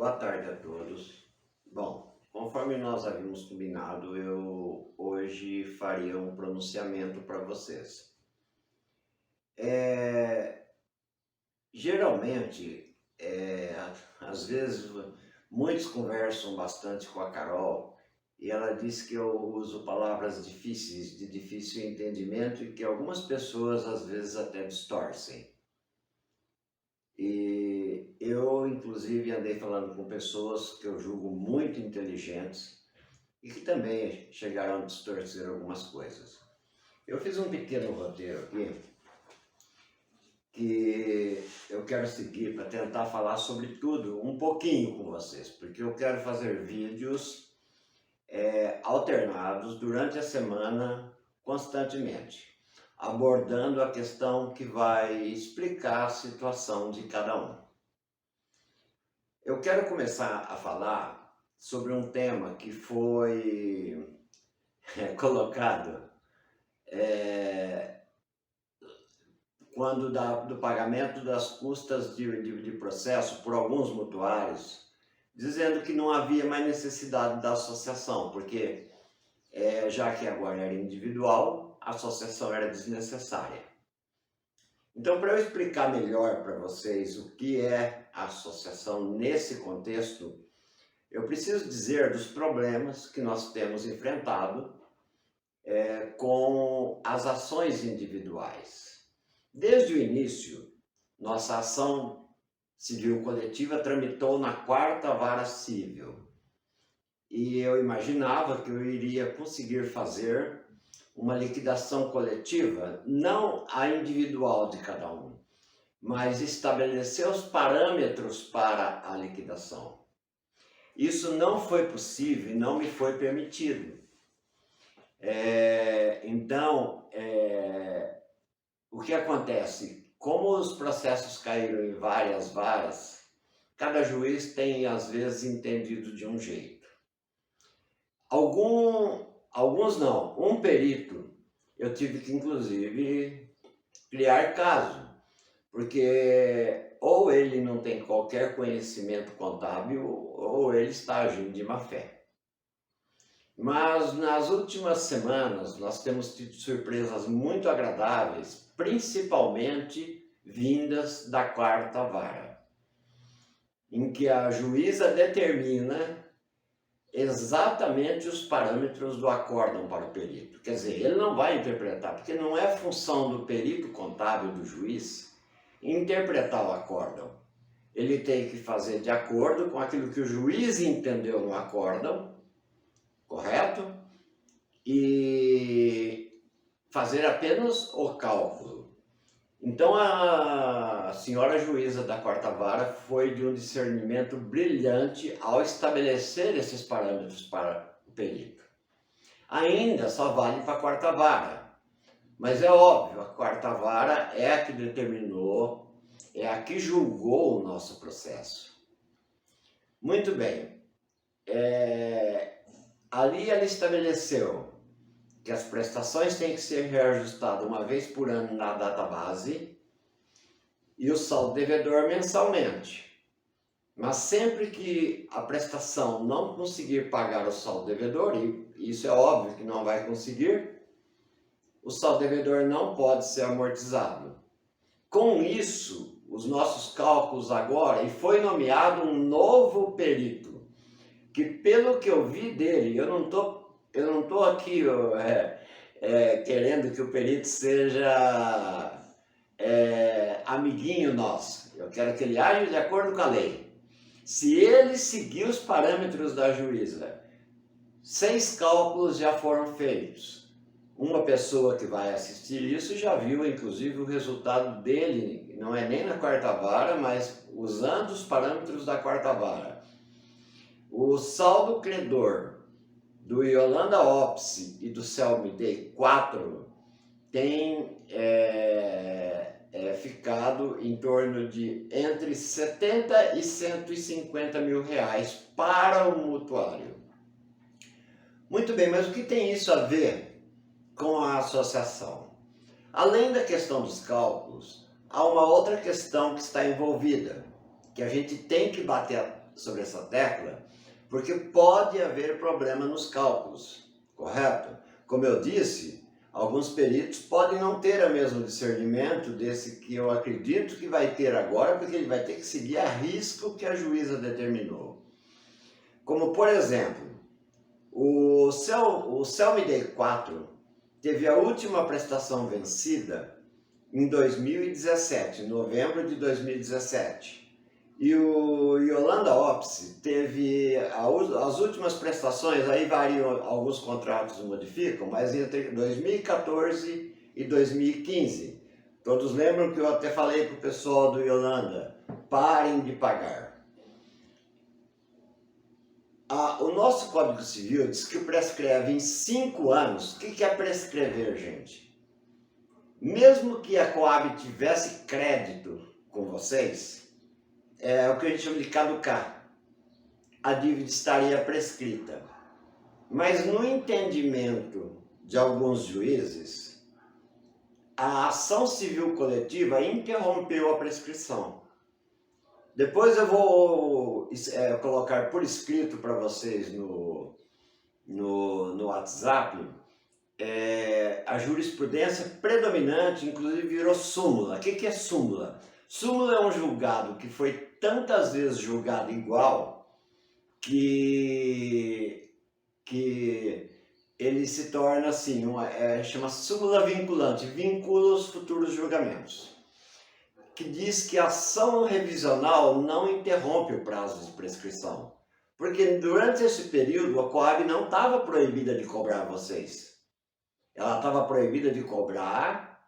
Boa tarde a todos. Bom, conforme nós havíamos combinado, eu hoje faria um pronunciamento para vocês. É, geralmente, às vezes, muitos conversam bastante com a Carol e ela diz que eu uso palavras difíceis, de difícil entendimento e que algumas pessoas às vezes até distorcem. E eu, inclusive, andei falando com pessoas que eu julgo muito inteligentes e que também chegaram a distorcer algumas coisas. Eu fiz um pequeno roteiro aqui que eu quero seguir para tentar falar sobre tudo um pouquinho com vocês, porque eu quero fazer vídeos alternados durante a semana constantemente, abordando a questão que vai explicar a situação de cada um. Eu quero começar a falar sobre um tema que foi colocado quando do pagamento das custas de processo por alguns mutuários, dizendo que não havia mais necessidade da associação, porque já que agora era individual, a associação era desnecessária. Então, para eu explicar melhor para vocês o que é a associação nesse contexto, eu preciso dizer dos problemas que nós temos enfrentado com as ações individuais. Desde o início, nossa ação civil coletiva tramitou na 4ª Vara Civil. E eu imaginava que eu iria conseguir fazer uma liquidação coletiva, não a individual de cada um, mas estabelecer os parâmetros para a liquidação. Isso não foi possível e não me foi permitido. Então, o que acontece? Como os processos caíram em várias varas, cada juiz tem, às vezes, entendido de um jeito. Alguns não. Um perito, eu tive que, inclusive, criar caso, porque ou ele não tem qualquer conhecimento contábil, ou ele está agindo de má fé. Mas nas últimas semanas nós temos tido surpresas muito agradáveis, principalmente vindas da 4ª Vara, em que a juíza determina exatamente os parâmetros do acórdão para o perito. Quer dizer, ele não vai interpretar, porque não é função do perito contábil do juiz interpretar o acórdão. Ele tem que fazer de acordo com aquilo que o juiz entendeu no acórdão, correto? E fazer apenas o cálculo. Então a senhora juíza da 4ª Vara foi de um discernimento brilhante ao estabelecer esses parâmetros para o perito. Ainda só vale para a 4ª Vara, mas é óbvio, a 4ª Vara é a que determinou, é a que julgou o nosso processo. Muito bem. Ali ela estabeleceu que as prestações têm que ser reajustadas uma vez por ano na data base e o saldo devedor mensalmente. Mas sempre que a prestação não conseguir pagar o saldo devedor, e isso é óbvio que não vai conseguir, o saldo devedor não pode ser amortizado. Com isso, os nossos cálculos agora, e foi nomeado um novo perito, que pelo que eu vi dele, eu não tô aqui querendo que o perito seja amiguinho nosso. Eu quero que ele age de acordo com a lei. Se ele seguir os parâmetros da juíza, 6 cálculos já foram feitos. Uma pessoa que vai assistir isso já viu, inclusive, o resultado dele, não é nem na 4ª Vara, mas usando os parâmetros da 4ª Vara. O saldo credor do Yolanda Opsi e do Selmi Day 4 tem ficado em torno de entre 70 e 150 mil reais para o mutuário. Muito bem, mas o que tem isso a ver com a associação? Além da questão dos cálculos, há uma outra questão que está envolvida, que a gente tem que bater sobre essa tecla, porque pode haver problema nos cálculos, correto? Como eu disse, alguns peritos podem não ter o mesmo discernimento desse que eu acredito que vai ter agora, porque ele vai ter que seguir a risco que a juíza determinou. Como, por exemplo, o CELMIDEI 4 teve a última prestação vencida em 2017, novembro de 2017. E o Yolanda Ops teve as últimas prestações, aí variam, alguns contratos modificam, mas entre 2014 e 2015. Todos lembram que eu até falei para o pessoal do Yolanda, parem de pagar. O nosso Código Civil diz que prescreve em 5 anos. O que é prescrever, gente? Mesmo que a Coab tivesse crédito com vocês, é o que a gente chama de caducar. A dívida estaria prescrita. Mas no entendimento de alguns juízes, a ação civil coletiva interrompeu a prescrição. Depois eu vou colocar por escrito para vocês no WhatsApp a jurisprudência predominante, inclusive virou súmula. O que é súmula? Súmula é um julgado que foi tantas vezes julgado igual que ele se torna assim, chama súmula vinculante, vincula os futuros julgamentos, que diz que a ação revisional não interrompe o prazo de prescrição. Porque durante esse período a Coab não estava proibida de cobrar vocês. Ela estava proibida de cobrar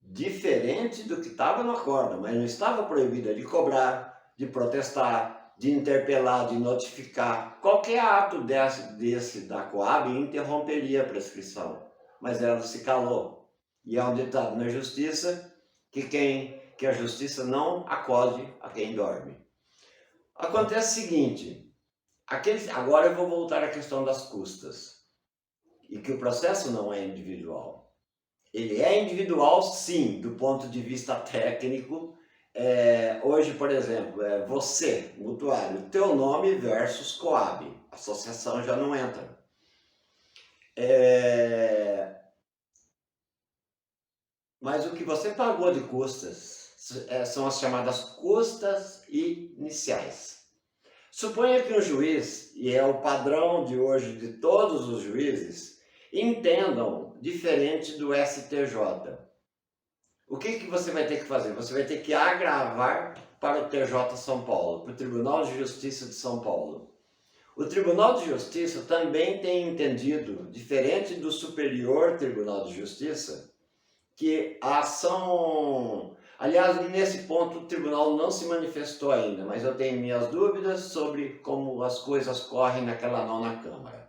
diferente do que estava no acordo, mas não estava proibida de cobrar, de protestar, de interpelar, de notificar. Qualquer ato desse da Coab interromperia a prescrição, mas ela se calou. E há um ditado na justiça que a justiça não acode a quem dorme. Acontece o seguinte, agora eu vou voltar à questão das custas, e que o processo não é individual. Ele é individual, sim, do ponto de vista técnico. Hoje, por exemplo, você, mutuário, teu nome versus Coab, associação já não entra. Mas o que você pagou de custas são as chamadas custas iniciais. Suponha que um juiz, e é o padrão de hoje de todos os juízes, entendam diferente do STJ. O que você vai ter que fazer? Você vai ter que agravar para o TJ São Paulo, para o Tribunal de Justiça de São Paulo. O Tribunal de Justiça também tem entendido, diferente do Superior Tribunal de Justiça, que a ação... Aliás, nesse ponto o tribunal não se manifestou ainda, mas eu tenho minhas dúvidas sobre como as coisas correm naquela nona Câmara.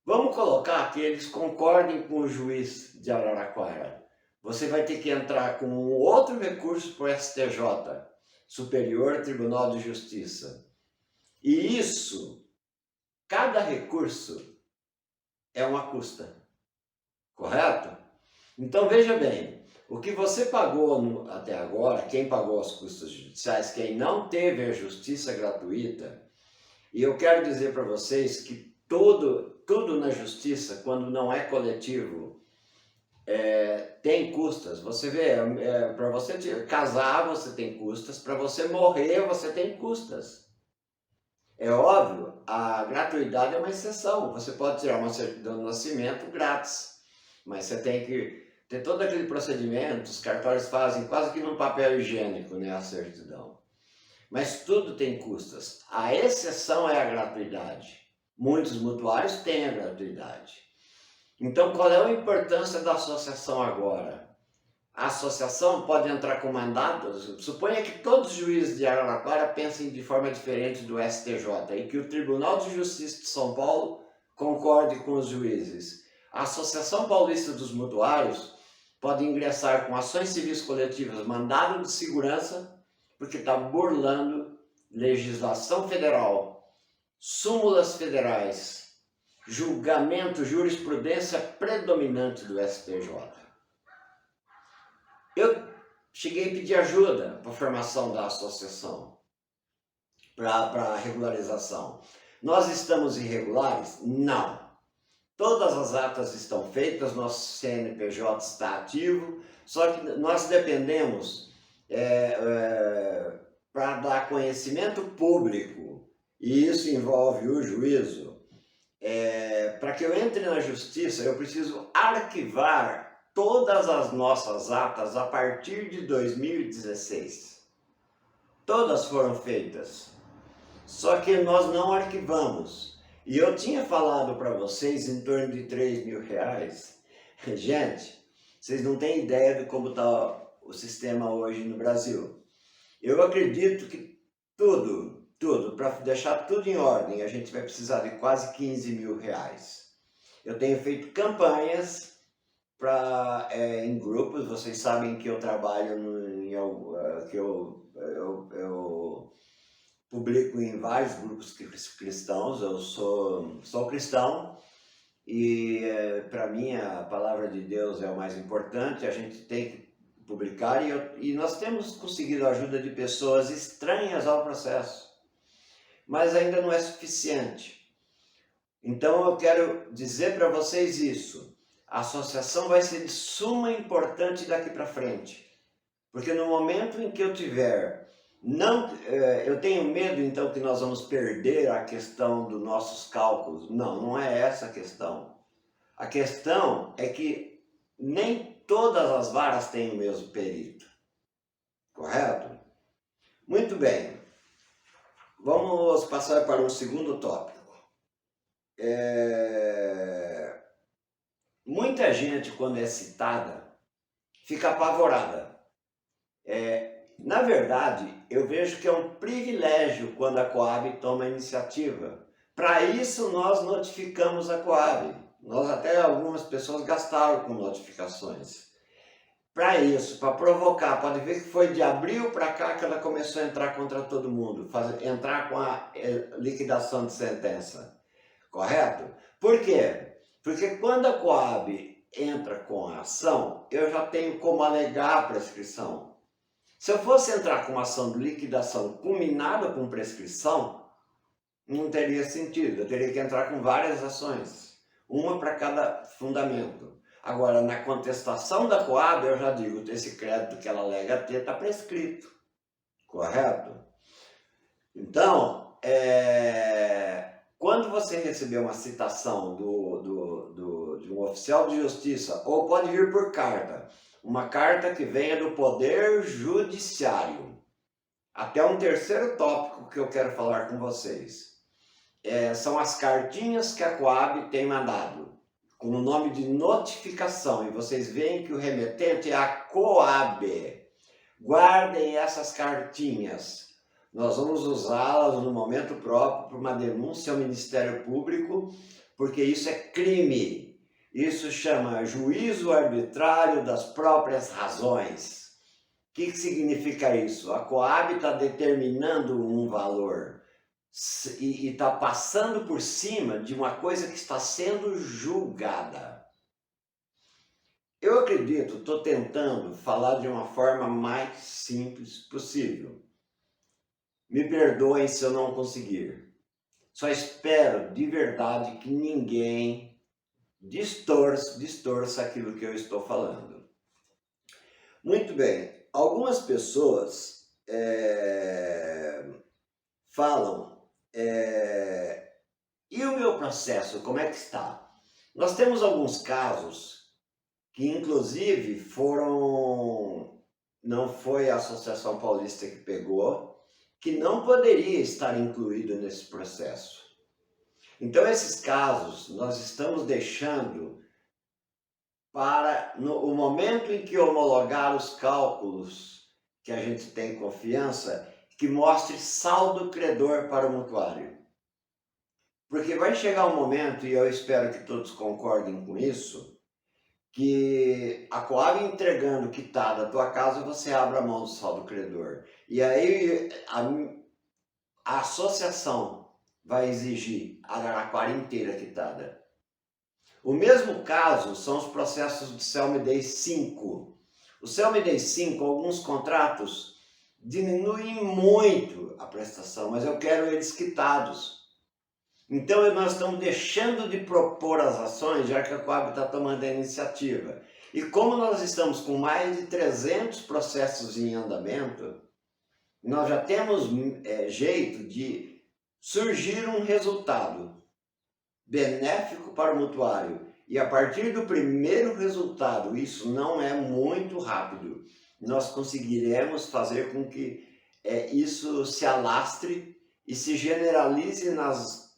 Vamos colocar que eles concordem com o juiz de Araraquara. Você vai ter que entrar com um outro recurso para o STJ, Superior Tribunal de Justiça. E isso, cada recurso é uma custa, correto? Então veja bem, o que você pagou até agora, quem pagou as custas judiciais, quem não teve a justiça gratuita, e eu quero dizer para vocês que tudo na justiça, quando não é coletivo, tem custas. Você vê, para você casar você tem custas, para você morrer você tem custas. É óbvio, a gratuidade é uma exceção, você pode tirar uma certidão de nascimento grátis, mas você tem que ter todo aquele procedimento, os cartórios fazem quase que num papel higiênico, né, a certidão. Mas tudo tem custas. A exceção é a gratuidade. Muitos mutuários têm a gratuidade. Então, qual é a importância da associação agora? A associação pode entrar com mandatos. Suponha que todos os juízes de Araraquara pensem de forma diferente do STJ e que o Tribunal de Justiça de São Paulo concorde com os juízes. A Associação Paulista dos Mutuários pode ingressar com ações civis coletivas, mandado de segurança, porque está burlando legislação federal, súmulas federais, julgamento, jurisprudência predominante do STJ. Eu cheguei a pedir ajuda para a formação da associação, para regularização. Nós estamos irregulares? Não. Todas as atas estão feitas, nosso CNPJ está ativo, só que nós dependemos para dar conhecimento público, e isso envolve o juízo. Para que eu entre na justiça, eu preciso arquivar todas as nossas atas a partir de 2016. Todas foram feitas, só que nós não arquivamos. E eu tinha falado para vocês em torno de R$3.000. Gente, vocês não têm ideia de como está o sistema hoje no Brasil. Eu acredito que tudo, para deixar tudo em ordem, a gente vai precisar de quase R$15.000. Eu tenho feito campanhas em grupos, vocês sabem que eu trabalho que eu publico em vários grupos cristãos, eu sou cristão e para mim a palavra de Deus é o mais importante, a gente tem que publicar e nós temos conseguido a ajuda de pessoas estranhas ao processo, mas ainda não é suficiente. Então eu quero dizer para vocês isso, a associação vai ser de suma importância daqui para frente, porque no momento em que eu tiver eu tenho medo então que nós vamos perder a questão dos nossos cálculos. Não, não é essa a questão. A questão é que nem todas as varas têm o mesmo perito. Correto? Muito bem. Vamos passar para um segundo tópico. Muita gente, quando é citada, fica apavorada. Na verdade, eu vejo que é um privilégio quando a Coab toma a iniciativa. Para isso, nós notificamos a Coab. Até algumas pessoas gastaram com notificações. Para isso, para provocar, pode ver que foi de abril para cá que ela começou a entrar contra todo mundo, entrar com a liquidação de sentença. Correto? Por quê? Porque quando a Coab entra com a ação, eu já tenho como alegar a prescrição. Se eu fosse entrar com uma ação de liquidação culminada com prescrição, não teria sentido. Eu teria que entrar com várias ações, uma para cada fundamento. Agora, na contestação da Coab, eu já digo, esse crédito que ela alega ter está prescrito. Correto? Então, quando você receber uma citação de um oficial de justiça, ou pode vir por carta, uma carta que venha do Poder Judiciário. Até um terceiro tópico que eu quero falar com vocês. São as cartinhas que a Coab tem mandado, com o nome de notificação. E vocês veem que o remetente é a Coab. Guardem essas cartinhas. Nós vamos usá-las no momento próprio para uma denúncia ao Ministério Público, porque isso é crime. Isso chama juízo arbitrário das próprias razões. O que significa isso? A Coab está determinando um valor e está passando por cima de uma coisa que está sendo julgada. Eu acredito, estou tentando falar de uma forma mais simples possível. Me perdoem se eu não conseguir. Só espero de verdade que ninguém distorça aquilo que eu estou falando. Muito bem, algumas pessoas falam, e o meu processo, como é que está? Nós temos alguns casos que inclusive não foi a Associação Paulista que pegou, que não poderia estar incluído nesse processo. Então, esses casos nós estamos deixando para o momento em que homologar os cálculos, que a gente tem confiança, que mostre saldo credor para o mutuário. Porque vai chegar um momento, e eu espero que todos concordem com isso, que a Coab entregando quitada a tua casa, você abre a mão do saldo credor. E aí a associação vai exigir a Araraquara inteira quitada. O mesmo caso são os processos de CELMIDEI 5. O CELMIDEI 5, alguns contratos diminui muito a prestação, mas eu quero eles quitados. Então nós estamos deixando de propor as ações, já que a Coab está tomando a iniciativa. E como nós estamos com mais de 300 processos em andamento, nós já temos jeito de surgir um resultado benéfico para o mutuário. E a partir do primeiro resultado, isso não é muito rápido, nós conseguiremos fazer com que isso se alastre e se generalize nas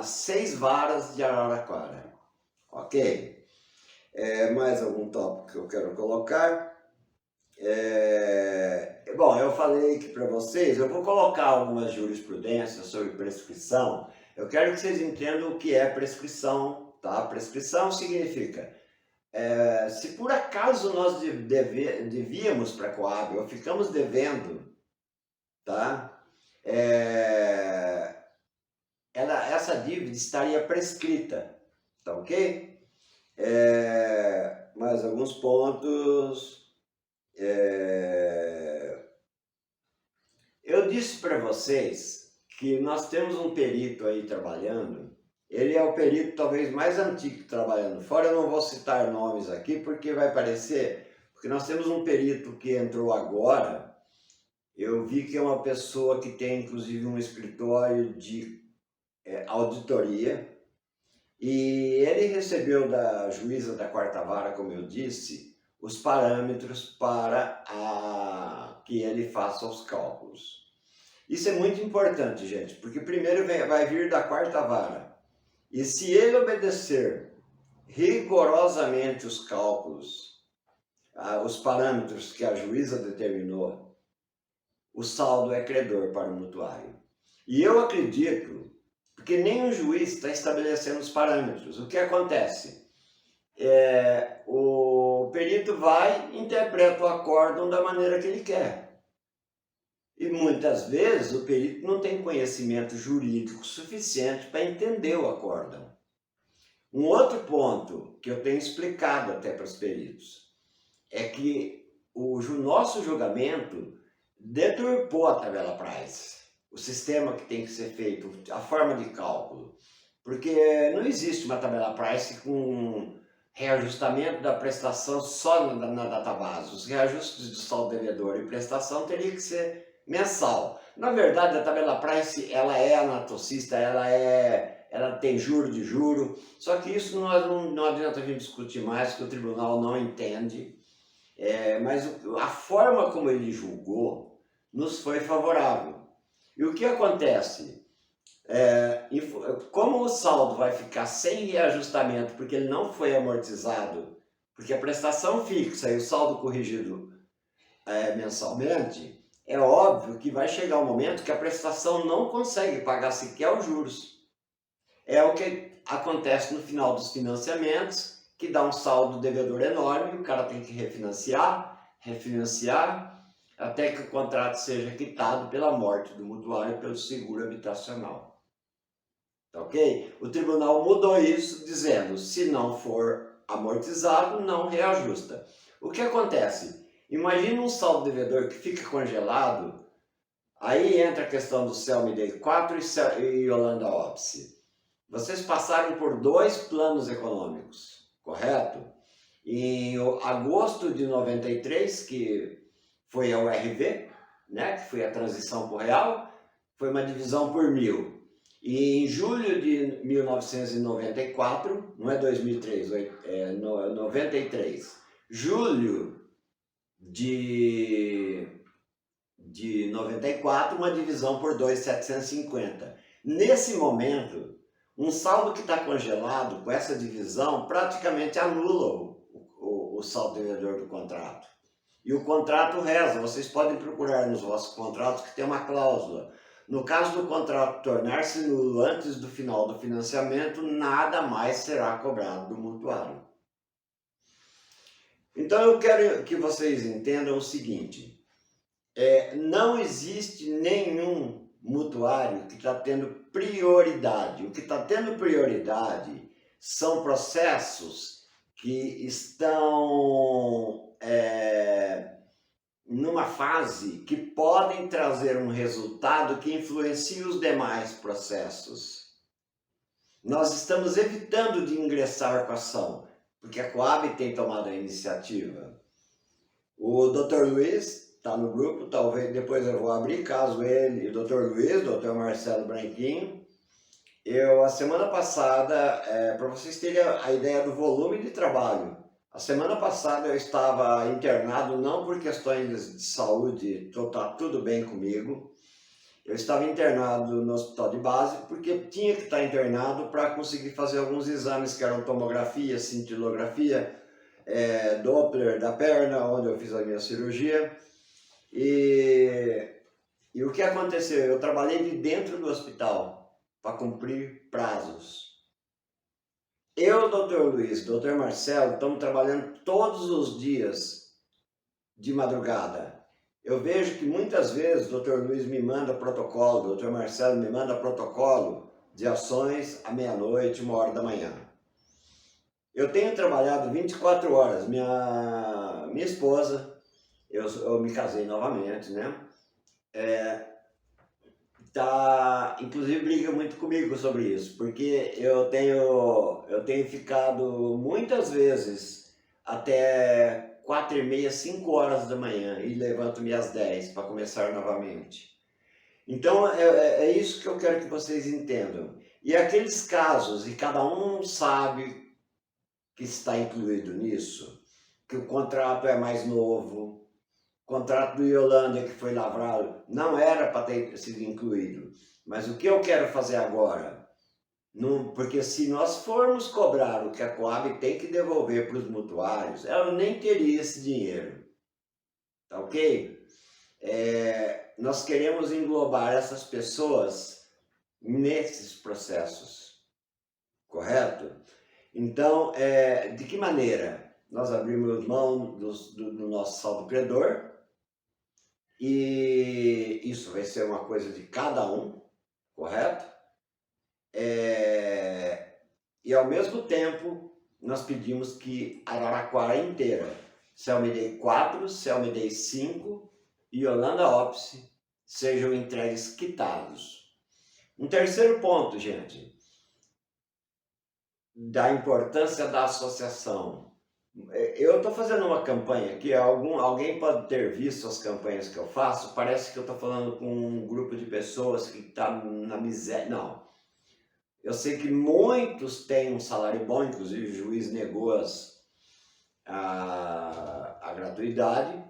6 varas de Araraquara. Ok? Mais algum tópico que eu quero colocar? Bom, eu falei que para vocês, eu vou colocar algumas jurisprudências sobre prescrição. Eu quero que vocês entendam o que é prescrição, tá? Prescrição significa, se por acaso nós devíamos para a Coab, ou ficamos devendo, tá? Essa dívida estaria prescrita, tá ok? Mais alguns pontos. Eu disse para vocês que nós temos um perito aí trabalhando. Ele é o perito talvez mais antigo trabalhando. Fora eu não vou citar nomes aqui porque vai parecer... Porque nós temos um perito que entrou agora. Eu vi que é uma pessoa que tem inclusive um escritório de auditoria. E ele recebeu da juíza da 4ª vara, como eu disse, os parâmetros para que ele faça os cálculos. Isso é muito importante, gente, porque primeiro vai vir da 4ª vara. E se ele obedecer rigorosamente os cálculos, os parâmetros que a juíza determinou, o saldo é credor para o mutuário. E eu acredito, porque nem o juiz está estabelecendo os parâmetros. O que acontece? O perito vai e interpreta o acórdão da maneira que ele quer. E muitas vezes o perito não tem conhecimento jurídico suficiente para entender o acórdão. Um outro ponto que eu tenho explicado até para os peritos é que o nosso julgamento deturpou a tabela Price, o sistema que tem que ser feito, a forma de cálculo. Porque não existe uma tabela Price com reajustamento da prestação só na database. Os reajustes de saldo devedor e prestação teriam que ser mensal. Na verdade, a tabela Price ela é anatocista, ela tem juro de juro, só que isso não adianta a gente discutir mais, que o tribunal não entende. Mas a forma como ele julgou nos foi favorável. E o que acontece? Como o saldo vai ficar sem reajustamento, porque ele não foi amortizado, porque a prestação fixa e o saldo corrigido mensalmente, é óbvio que vai chegar um momento que a prestação não consegue pagar sequer os juros. É o que acontece no final dos financiamentos, que dá um saldo devedor enorme, o cara tem que refinanciar, até que o contrato seja quitado pela morte do mutuário pelo seguro habitacional. Tá ok? O tribunal mudou isso dizendo, se não for amortizado, não reajusta. O que acontece? Imagina um saldo devedor que fica congelado, aí entra a questão do CELMIDEI 4 e Yolanda Opsi. Vocês passaram por 2 planos econômicos, correto? Em agosto de 93, que foi a URV, né, que foi a transição para o real, foi uma divisão por 1000. E em julho de 1994, não é 2003, é 93, julho de 94, uma divisão por 2,750. Nesse momento, um saldo que está congelado com essa divisão praticamente anula o saldo devedor do contrato. E o contrato reza, vocês podem procurar nos vossos contratos que tem uma cláusula. No caso do contrato tornar-se nulo antes do final do financiamento, nada mais será cobrado do mutuário. Então eu quero que vocês entendam o seguinte, não existe nenhum mutuário que está tendo prioridade. O que está tendo prioridade são processos que estão numa fase que podem trazer um resultado que influencie os demais processos. Nós estamos evitando de ingressar com a ação, porque a Coab tem tomado a iniciativa. O Dr. Luiz está no grupo, talvez depois eu vou abrir, caso ele, o Dr. Luiz, Dr. Marcelo Branquinho. A semana passada, para vocês terem a ideia do volume de trabalho, a semana passada eu estava internado, não por questões de saúde, está tudo bem comigo. Eu estava internado no hospital de base porque tinha que estar internado para conseguir fazer alguns exames que eram tomografia, cintilografia, Doppler da perna, onde eu fiz a minha cirurgia. E o que aconteceu? Eu trabalhei de dentro do hospital para cumprir prazos. Eu, Dr. Luiz, Dr. Marcelo, estamos trabalhando todos os dias de madrugada. Eu vejo que muitas vezes o Dr. Luiz me manda protocolo, o Dr. Marcelo me manda protocolo de ações à meia-noite, 1h da manhã. Eu tenho trabalhado 24 horas. Minha esposa, eu me casei novamente, né? Inclusive briga muito comigo sobre isso, porque eu tenho ficado muitas vezes até 4h30, 5h da manhã e levanto-me às 10 para começar novamente. Então é isso que eu quero que vocês entendam. E aqueles casos, e cada um sabe que está incluído nisso, que o contrato é mais novo, o contrato do Yolanda que foi lavrado não era para ter sido incluído. Mas o que eu quero fazer agora? Porque se nós formos cobrar o que a Coab tem que devolver para os mutuários, ela nem teria esse dinheiro. Tá ok? Nós queremos englobar essas pessoas nesses processos. Correto? Então, de que maneira? Nós abrimos mão do nosso saldo credor, e isso vai ser uma coisa de cada um, correto? E ao mesmo tempo, nós pedimos que Araraquara inteira, CELMIDEI 4, CELMIDEI 5 e Holanda Office sejam entregues quitados. Um terceiro ponto, gente, da importância da associação. Eu estou fazendo uma campanha aqui, alguém pode ter visto as campanhas que eu faço, parece que eu estou falando com um grupo de pessoas que está na miséria. Não. Eu sei que muitos têm um salário bom, inclusive o juiz negou a gratuidade,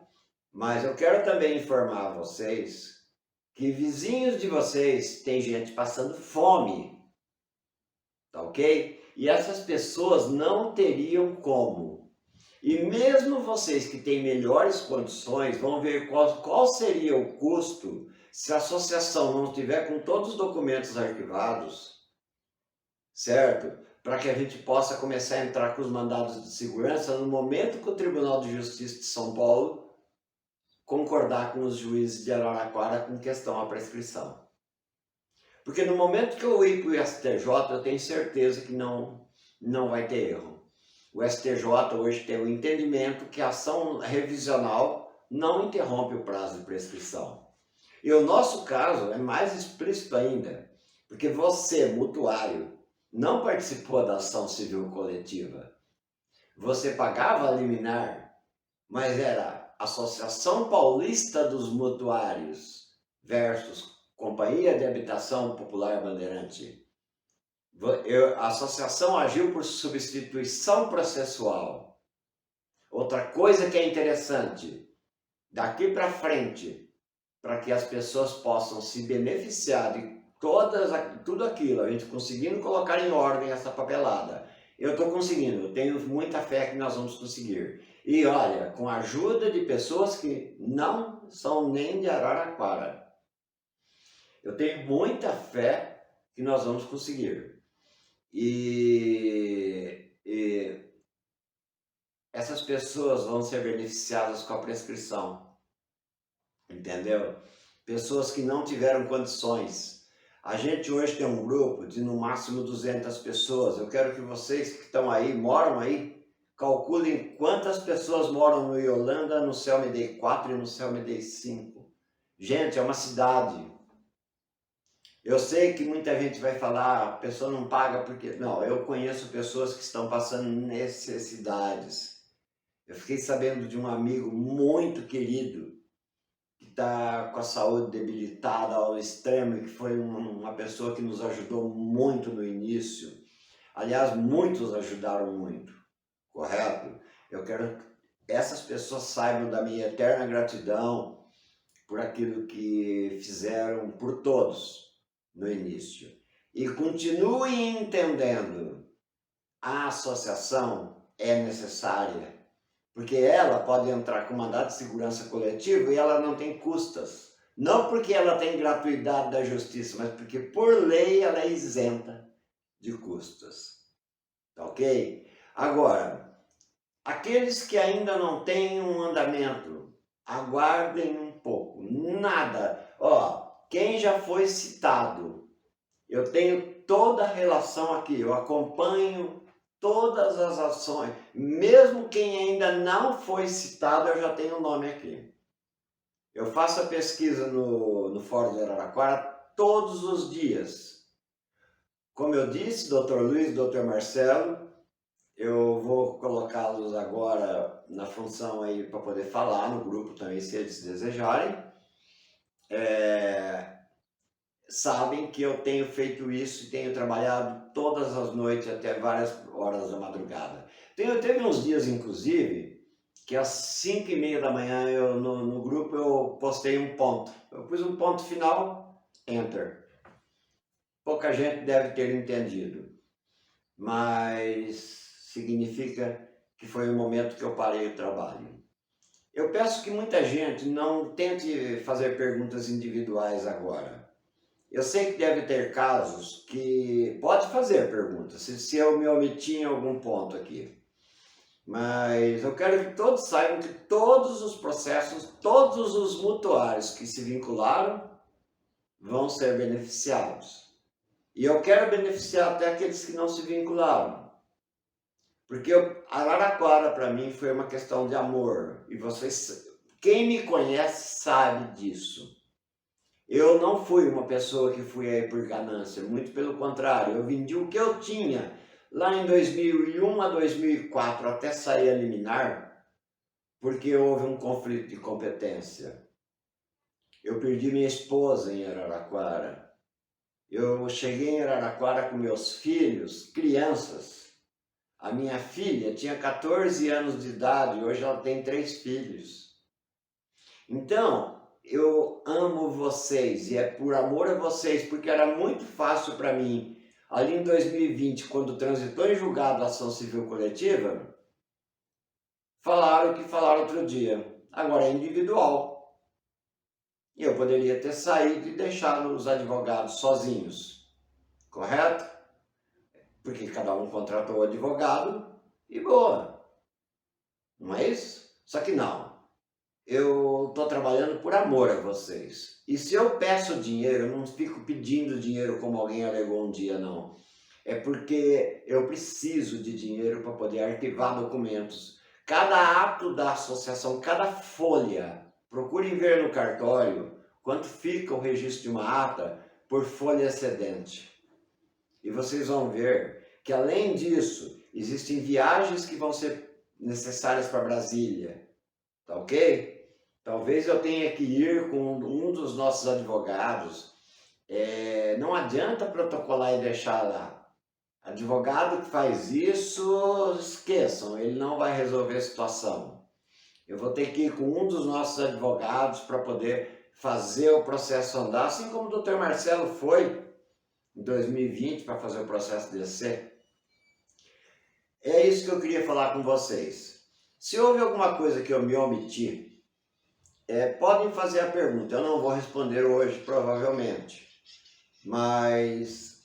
mas eu quero também informar vocês que vizinhos de vocês têm gente passando fome, tá ok? E essas pessoas não teriam como. E mesmo vocês que têm melhores condições vão ver qual seria o custo se a associação não estiver com todos os documentos arquivados, certo? Para que a gente possa começar a entrar com os mandados de segurança no momento que o Tribunal de Justiça de São Paulo concordar com os juízes de Araraquara com questão à prescrição. Porque no momento que eu ir para o STJ, eu tenho certeza que não vai ter erro. O STJ hoje tem o entendimento que a ação revisional não interrompe o prazo de prescrição. E o nosso caso é mais explícito ainda, porque você, mutuário, não participou da ação civil coletiva. Você pagava a liminar, mas era Associação Paulista dos Mutuários versus Companhia de Habitação Popular Bandeirante. A associação agiu por substituição processual. Outra coisa que é interessante, daqui para frente, para que as pessoas possam se beneficiar de tudo aquilo, a gente conseguindo colocar em ordem essa papelada. Eu estou conseguindo, eu tenho muita fé que nós vamos conseguir. E olha, com a ajuda de pessoas que não são nem de Araraquara. Eu tenho muita fé que nós vamos conseguir. E essas pessoas vão ser beneficiadas com a prescrição, entendeu? Pessoas que não tiveram condições. A gente hoje tem um grupo de no máximo 200 pessoas. Eu quero que vocês que estão aí, moram aí, calculem quantas pessoas moram no Yolanda, no Céu me dei 4 e no Céu me dei 5. Gente, é uma cidade. Eu sei que muita gente vai falar, a pessoa não paga porque... Não, eu conheço pessoas que estão passando necessidades. Eu fiquei sabendo de um amigo muito querido que está com a saúde debilitada ao extremo e que foi uma pessoa que nos ajudou muito no início. Aliás, muitos ajudaram muito, correto? Eu quero que essas pessoas saibam da minha eterna gratidão por aquilo que fizeram por todos no início. E continuem entendendo, a associação é necessária, porque ela pode entrar com mandado de segurança coletivo e ela não tem custas. Não porque ela tem gratuidade da justiça, mas porque por lei ela é isenta de custas. Tá ok? Agora, aqueles que ainda não têm um andamento, aguardem um pouco. Nada. Ó, quem já foi citado, eu tenho toda a relação aqui, eu acompanho todas as ações, mesmo quem ainda não foi citado, eu já tenho o nome aqui. Eu faço a pesquisa no Fórum de Araraquara todos os dias. Como eu disse, Dr. Luiz, Dr. Marcelo, eu vou colocá-los agora na função aí para poder falar no grupo também, se eles desejarem. Sabem que eu tenho feito isso e tenho trabalhado todas as noites até várias horas da madrugada. Teve uns dias, inclusive, que às 5h30 da manhã no grupo eu postei um ponto. Eu pus um ponto final, enter. Pouca gente deve ter entendido, mas significa que foi o momento que eu parei o trabalho. Eu peço que muita gente não tente fazer perguntas individuais agora. Eu sei que deve ter casos que pode fazer perguntas, se eu me omiti em algum ponto aqui. Mas eu quero que todos saibam que todos os processos, todos os mutuários que se vincularam vão ser beneficiados. E eu quero beneficiar até aqueles que não se vincularam. Porque Araraquara para mim foi uma questão de amor. E vocês, quem me conhece sabe disso. Eu não fui uma pessoa que fui aí por ganância, muito pelo contrário, eu vendi o que eu tinha lá em 2001 a 2004 até sair a liminar, porque houve um conflito de competência. Eu perdi minha esposa em Araraquara. Eu cheguei em Araraquara com meus filhos, crianças. A minha filha tinha 14 anos de idade, hoje ela tem 3 filhos. Então, eu amo vocês e é por amor a vocês, porque era muito fácil para mim, ali em 2020, quando transitou em julgado a ação civil coletiva, falaram o que falaram outro dia, agora é individual. E eu poderia ter saído e deixado os advogados sozinhos, correto? Porque cada um contratou o advogado e boa, não é isso? Só que não. Eu estou trabalhando por amor a vocês. E se eu peço dinheiro, eu não fico pedindo dinheiro como alguém alegou um dia, não. É porque eu preciso de dinheiro para poder arquivar documentos. Cada ato da associação, cada folha, procurem ver no cartório quanto fica o registro de uma ata por folha excedente. E vocês vão ver que, além disso, existem viagens que vão ser necessárias para Brasília. Tá ok? Talvez eu tenha que ir com um dos nossos advogados. Não adianta protocolar e deixar lá. Advogado que faz isso, esqueçam, ele não vai resolver a situação. Eu vou ter que ir com um dos nossos advogados para poder fazer o processo andar, assim como o Dr. Marcelo foi em 2020 para fazer o processo descer. É isso que eu queria falar com vocês. Se houve alguma coisa que eu me omiti, podem fazer a pergunta, eu não vou responder hoje provavelmente, mas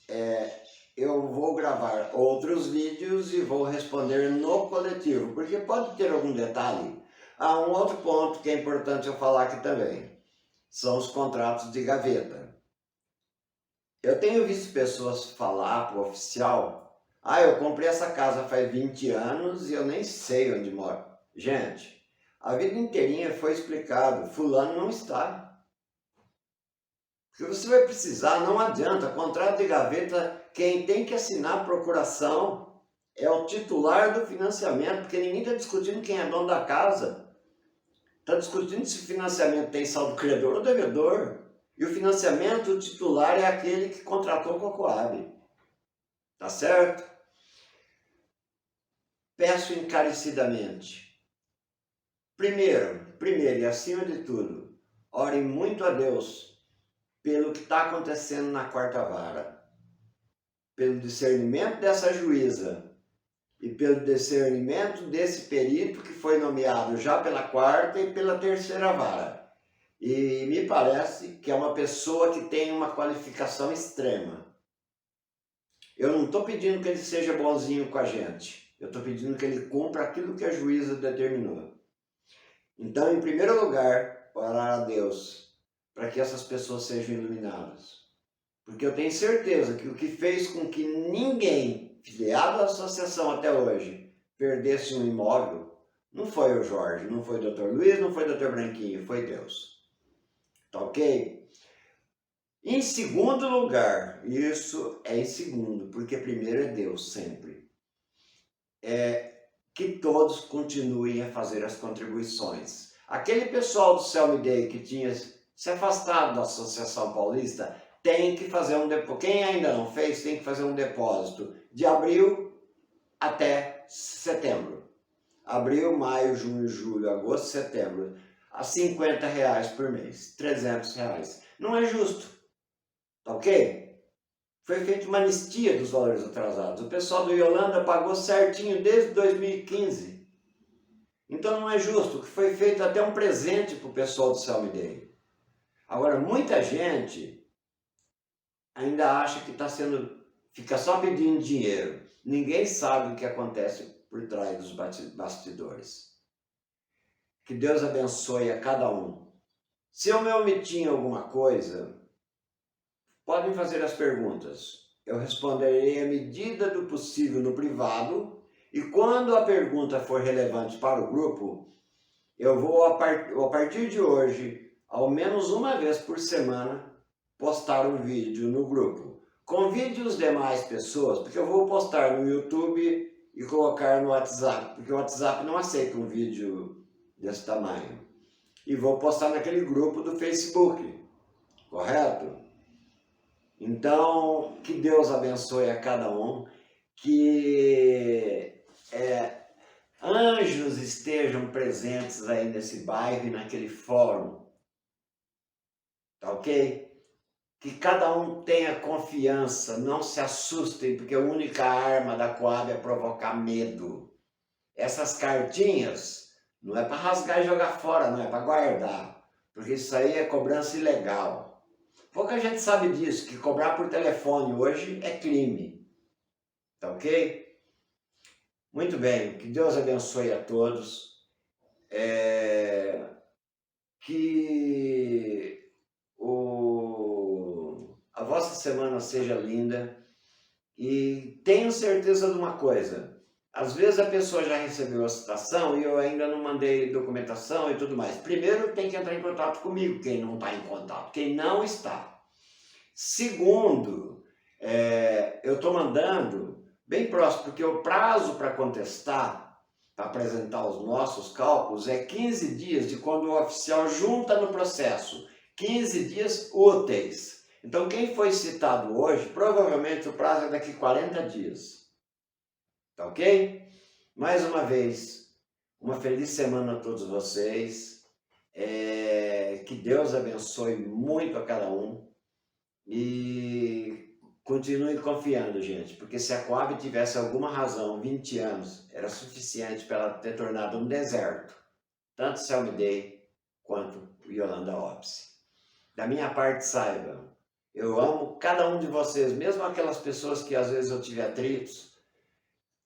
eu vou gravar outros vídeos e vou responder no coletivo, porque pode ter algum detalhe. Um outro ponto que é importante eu falar aqui também, são os contratos de gaveta. Eu tenho visto pessoas falar para o oficial Ah, eu comprei essa casa faz 20 anos e eu nem sei onde moro. Gente, a vida inteirinha foi explicado, fulano não está. Porque você vai precisar, não adianta, contrato de gaveta, quem tem que assinar a procuração é o titular do financiamento, porque ninguém está discutindo quem é dono da casa. Está discutindo se o financiamento tem saldo credor ou devedor. E o financiamento, o titular é aquele que contratou com a Coab. Tá certo? Peço encarecidamente. Primeiro e acima de tudo, orem muito a Deus pelo que está acontecendo na quarta vara, pelo discernimento dessa juíza e pelo discernimento desse perito que foi nomeado já pela quarta e pela terceira vara. E me parece que é uma pessoa que tem uma qualificação extrema. Eu não estou pedindo que ele seja bonzinho com a gente. Eu estou pedindo que ele cumpra aquilo que a juíza determinou. Então, em primeiro lugar, orar a Deus para que essas pessoas sejam iluminadas. Porque eu tenho certeza que o que fez com que ninguém, filiado à associação até hoje, perdesse um imóvel, não foi o Jorge, não foi o Dr. Luiz, não foi o Dr. Branquinho, foi Deus. Tá ok? Em segundo lugar, isso é em segundo, porque primeiro é Deus sempre. Que todos continuem a fazer as contribuições. Aquele pessoal do Selmy Day que tinha se afastado da Associação Paulista tem que fazer um depósito. Quem ainda não fez tem que fazer um depósito de abril até setembro. Abril, maio, junho, julho, agosto, setembro. A R$50 por mês, R$300. Não é justo, tá ok? Foi feita uma anistia dos valores atrasados. O pessoal do Yolanda pagou certinho desde 2015. Então não é justo, que foi feito até um presente para o pessoal do Selmy Day. Agora, muita gente ainda acha que fica só pedindo dinheiro. Ninguém sabe o que acontece por trás dos bastidores. Que Deus abençoe a cada um. Se eu me omiti em alguma coisa, podem fazer as perguntas. Eu responderei à medida do possível no privado e quando a pergunta for relevante para o grupo, eu vou, a partir de hoje, ao menos uma vez por semana, postar um vídeo no grupo. Convide os demais pessoas, porque eu vou postar no YouTube e colocar no WhatsApp, porque o WhatsApp não aceita um vídeo desse tamanho. E vou postar naquele grupo do Facebook, correto? Então, que Deus abençoe a cada um, que anjos estejam presentes aí nesse bairro e naquele fórum, tá ok? Que cada um tenha confiança, não se assustem, porque a única arma da Coab é provocar medo. Essas cartinhas não é para rasgar e jogar fora, não é para guardar, porque isso aí é cobrança ilegal. Pouca gente sabe disso, que cobrar por telefone hoje é crime. Tá ok? Muito bem, que Deus abençoe a todos. Que a vossa semana seja linda. E tenho certeza de uma coisa. Às vezes a pessoa já recebeu a citação e eu ainda não mandei documentação e tudo mais. Primeiro tem que entrar em contato comigo, quem não está em contato, quem não está. Segundo, eu estou mandando bem próximo, porque o prazo para contestar, para apresentar os nossos cálculos, é 15 dias de quando o oficial junta no processo. 15 dias úteis. Então, quem foi citado hoje, provavelmente o prazo é daqui 40 dias. Tá ok? Mais uma vez, uma feliz semana a todos vocês. Que Deus abençoe muito a cada um. E continue confiando, gente, porque se a Coab tivesse alguma razão, 20 anos, era suficiente para ela ter tornado um deserto, tanto Selmy Day quanto o Yolanda Opsi. Da minha parte, saibam, eu amo cada um de vocês, mesmo aquelas pessoas que às vezes eu tive atritos.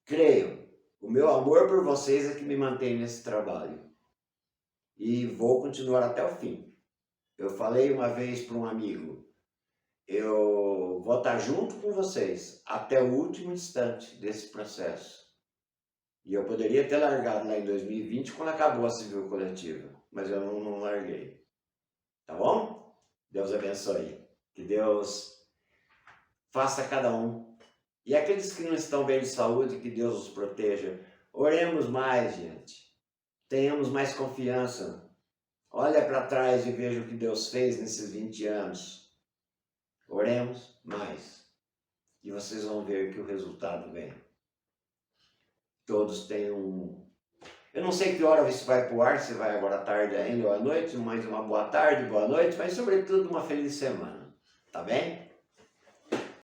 Creiam, o meu amor por vocês é que me mantém nesse trabalho. E vou continuar até o fim. Eu falei uma vez para um amigo, eu vou estar junto com vocês até o último instante desse processo. E eu poderia ter largado lá em 2020 quando acabou a civil coletiva, mas eu não larguei. Tá bom? Deus abençoe. Que Deus faça cada um. E aqueles que não estão bem de saúde, que Deus os proteja. Oremos mais, gente. Tenhamos mais confiança. Olha para trás e veja o que Deus fez nesses 20 anos. Oremos mais. E vocês vão ver que o resultado vem. Todos têm um... Eu não sei que hora isso vai pro ar, se vai agora à tarde ainda ou à noite, mas uma boa tarde, boa noite, mas sobretudo uma feliz semana. Tá bem?